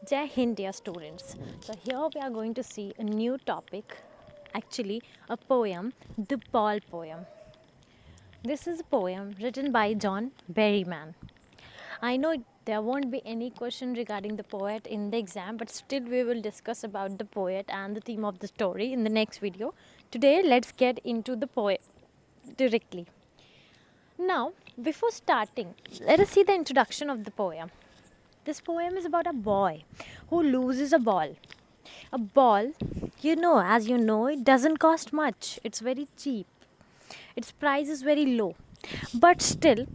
Jai Hind, dear students. So here we are going to see a new topic, actually a poem, the Ball poem. This is a poem written by John Berryman. I know there won't be any question regarding the poet in the exam, but still we will discuss about the poet and the theme of the story in the next video. Today let's get into the poem directly. Now, before starting, let us see the introduction of the poem. This poem is about a boy who loses a ball. A ball, as you know, it doesn't cost much. It's very cheap. Its price is very low. But still,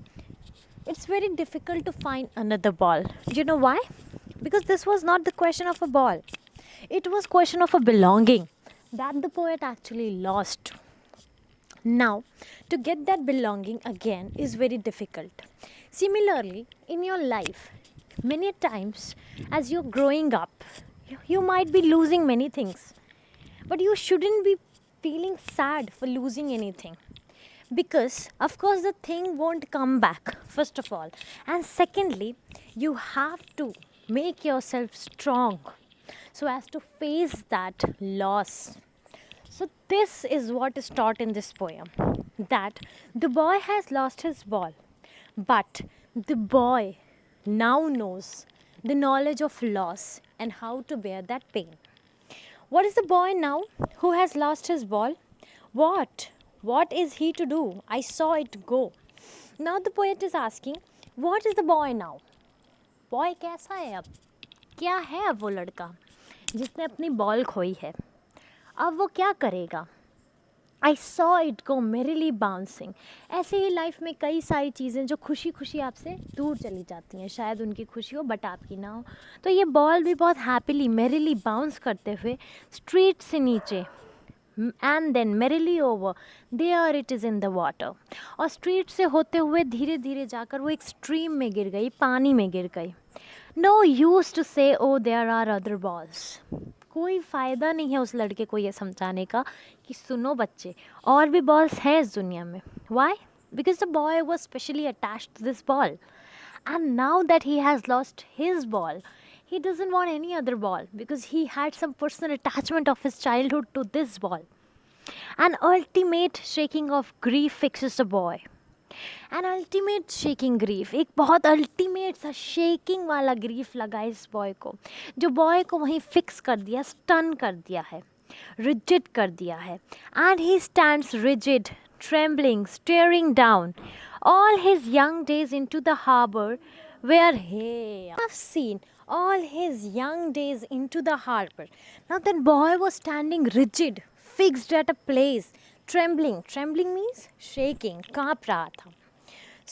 it's very difficult to find another ball. You know why? Because this was not the question of a ball. It was question of a belonging that the poet actually lost. Now, to get that belonging again is very difficult. Similarly, in your life, many times as you're growing up, you might be losing many things, but you shouldn't be feeling sad for losing anything because, of course, the thing won't come back, first of all, and secondly, you have to make yourself strong so as to face that loss. So, this is what is taught in this poem, that the boy has lost his ball, but the boy now knows the knowledge of loss and how to bear that pain. What is the boy now who has lost his ball? What? What is he to do? I saw it go. Now the poet is asking, what is the boy now? Boy कैसा है अब? क्या है अब वो लड़का जिसने अपनी बॉल खोई है? अब वो क्या करेगा? I saw it go merrily bouncing. ऐसे ही लाइफ में कई सारी चीज़ें जो खुशी खुशी आपसे दूर चली जाती हैं, शायद उनकी खुशी हो बट आपकी ना हो. तो ये बॉल भी बहुत हैप्पीली मेरिली बाउंस करते हुए स्ट्रीट से नीचे and then merrily over there it is in the water, और स्ट्रीट से होते हुए धीरे धीरे जाकर वो एक स्ट्रीम में गिर गई, पानी में गिर गई. नो यूज टू से oh there are other balls. कोई फ़ायदा नहीं है उस लड़के को ये समझाने का कि सुनो बच्चे, और भी बॉल्स हैं इस दुनिया में. Why? Because the boy was specially attached to this ball, and now that he has lost his ball, he doesn't want any other ball because he had some personal attachment of his childhood to this ball. An ultimate shaking of grief fixes the boy. An ultimate shaking grief, एक बहुत ultimate सा shaking वाला grief लगा इस boy को, जो boy को वहीं फिक्स कर दिया, स्टन कर दिया है, रिजिड कर दिया है. And he stands rigid, trembling, steering down all his young days into the harbor where he have seen all his young days into the harbor. Now that boy was standing rigid, fixed at a place, trembling. Trembling means shaking, काँप रहा था.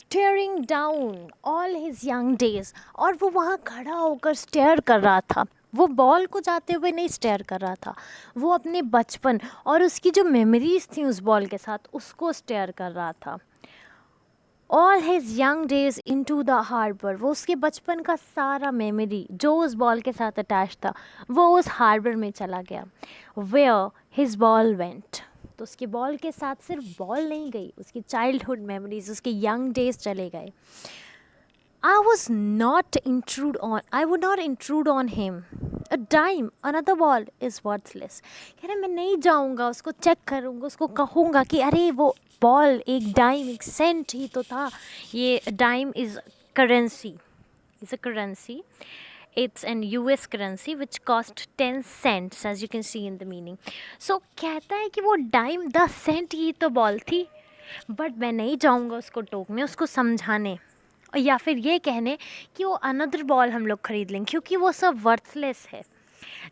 Staring down all his young days, और वो वहाँ खड़ा होकर stair कर रहा था. वो बॉल को जाते हुए नहीं स्टेयर कर रहा था, वो अपने बचपन और उसकी जो मेमोरीज थी उस बॉल के साथ उसको स्टेयर कर रहा था. All his young days into the harbour, वो उसके बचपन का सारा मेमोरी जो उस बॉल के साथ अटैच था वो उस हार्बर में चला गया. वेयर हिज बॉल वेंट, तो उसके बॉल के साथ सिर्फ बॉल नहीं गई, उसकी चाइल्डहुड मेमोरीज, उसके यंग डेज चले गए. I would not intrude on him. A dime, another ball is worthless. कह रहे मैं नहीं जाऊँगा, उसको चेक करूँगा, उसको कहूँगा कि अरे वो बॉल एक डाइम, एक सेंट ही तो था. ये dime is currency, it's a currency. It's an US currency which cost 10 cents, as you can see in the meaning. So कहता है कि वो डाइम 10 सेंट ही तो बॉल थी, बट मैं नहीं जाऊँगा उसको टोकने, उसको समझाने, या फिर ये कहने कि वो अनदर बॉल हम लोग ख़रीद लेंगे क्योंकि वो सब वर्थलेस है.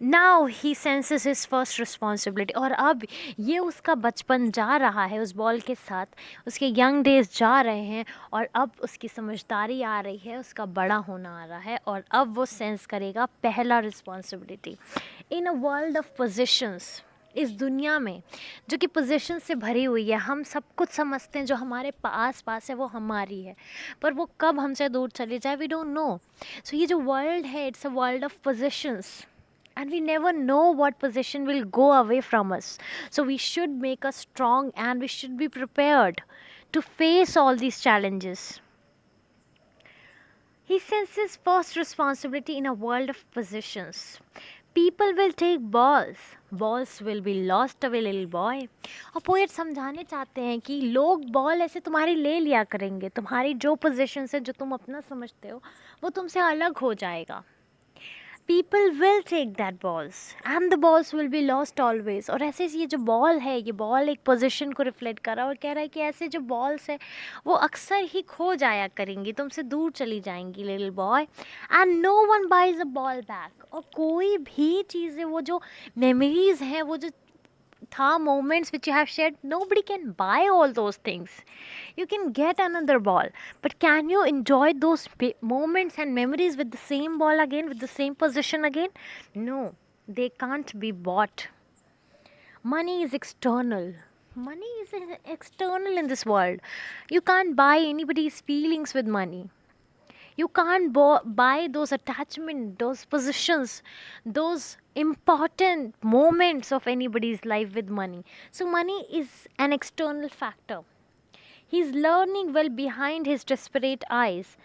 Now he senses his first responsibility, और अब ये उसका बचपन जा रहा है उस बॉल के साथ, उसके यंग डेज जा रहे हैं, और अब उसकी समझदारी आ रही है, उसका बड़ा होना आ रहा है, और अब वो सेंस करेगा पहला responsibility. In a world of positions, इस दुनिया में जो कि पोजीशन से भरी हुई है, हम सब कुछ समझते हैं जो हमारे पास पास है वो हमारी है, पर वो कब हमसे दूर चली जाए वी डोंट नो. सो ये जो वर्ल्ड है, it's a world of positions, and we never know what position will go away from us. So we should make us strong and we should be prepared to face all these challenges. He senses first responsibility in a world of possessions. People will take balls. Balls will be lost away, little boy. और poet समझाने चाहते हैं कि लोग ball ऐसे तुम्हारी ले लिया करेंगे, तुम्हारी जो पोजीशन है जो तुम अपना समझते हो वो तुमसे अलग हो जाएगा. People will take that balls and the balls will be lost always. और ऐसे ये जो बॉल है, ये बॉल एक पोजीशन को रिफ्लेक्ट कर रहा है और कह रहा है कि ऐसे जो बॉल्स है वो अक्सर ही खो जाया करेंगी, तुमसे दूर चली जाएंगी little boy. And no one buys a ball back. और कोई भी चीज़ें, वो जो मेमोरीज हैं, वो जो था moments which you have shared, nobody can buy all those things. You can get another ball, but can you enjoy those moments and memories with the same ball again, with the same position again? No, they can't be bought. Money is external. Money is external in this world. You can't buy anybody's feelings with money. You can't buy those attachments, those positions, those important moments of anybody's life with money. So, money is an external factor. He's learning well behind his desperate eyes.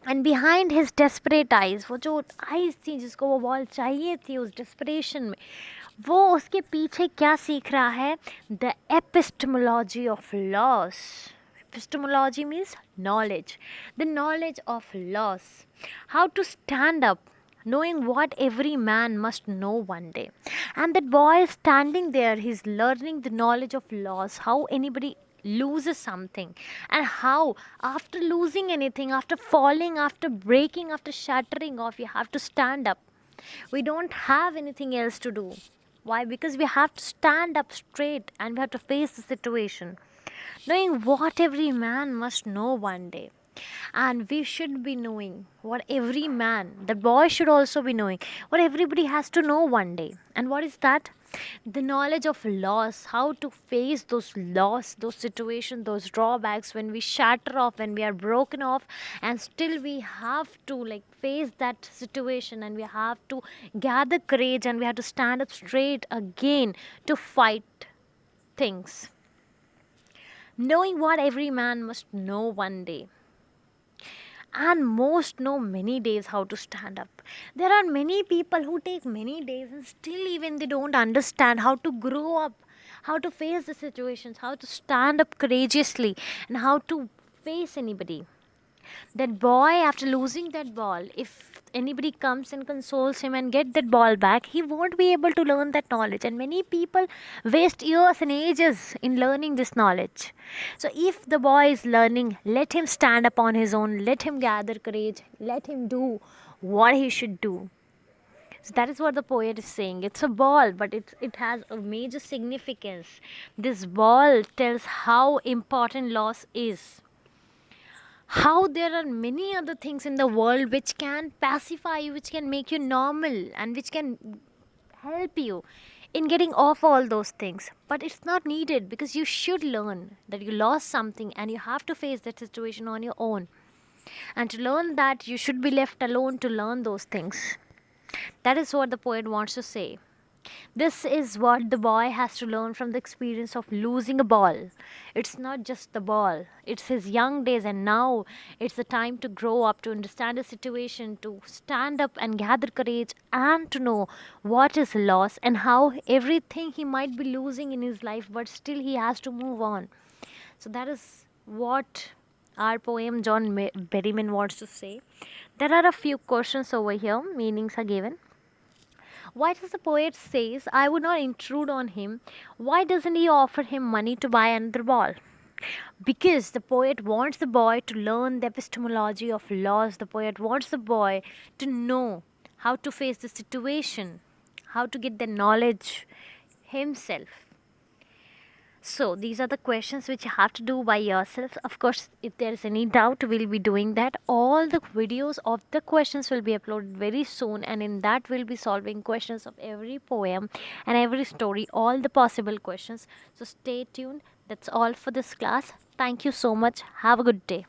And behind his desperate eyes, वो जो eyes थी जिसको वो ball चाहिए थी उस desperation में, वो उसके पीछे क्या सीख रहा है? The epistemology of loss. Epistemology means knowledge, the knowledge of loss, how to stand up, knowing what every man must know one day. And that boy is standing there, he's learning the knowledge of loss, how anybody loses something, and how after losing anything, after falling, after breaking, after shattering off, you have to stand up. We don't have anything else to do. Why? Because we have to stand up straight and we have to face the situation, knowing what every man must know one day. And we should be knowing what every man, the boy should also be knowing what everybody has to know one day. And what is that? The knowledge of loss, how to face those loss, those situations, those drawbacks when we shatter off, when we are broken off, and still we have to like face that situation, and we have to gather courage, and we have to stand up straight again to fight things, knowing what every man must know one day. And most know many days how to stand up. There are many people who take many days and still even they don't understand how to grow up, how to face the situations, how to stand up courageously, and how to face anybody. That boy, after losing that ball, if anybody comes and consoles him and get that ball back, he won't be able to learn that knowledge. And many people waste years and ages in learning this knowledge. So if the boy is learning, let him stand up on his own, let him gather courage, let him do what he should do. So that is what the poet is saying. It's a ball, but it has a major significance. This ball tells how important loss is, how there are many other things in the world which can pacify you, which can make you normal, and which can help you in getting off all those things. But it's not needed, because you should learn that you lost something and you have to face that situation on your own. And to learn that, you should be left alone to learn those things. That is what the poet wants to say. This is what the boy has to learn from the experience of losing a ball. It's not just the ball, it's his young days, and now it's the time to grow up, to understand the situation, to stand up and gather courage, and to know what is loss and how everything he might be losing in his life, but still he has to move on. So that is what our poem John Berryman wants to say. There are a few questions over here, meanings are given. Why does the poet says, I would not intrude on him? Why doesn't he offer him money to buy another ball? Because the poet wants the boy to learn the epistemology of loss. The poet wants the boy to know how to face the situation, how to get the knowledge himself. So these are the questions which you have to do by yourself. Of course, if there is any doubt, we'll be doing that. All the videos of the questions will be uploaded very soon, and in that we'll be solving questions of every poem and every story, all the possible questions. So stay tuned. That's all for this class. Thank you so much. Have a good day.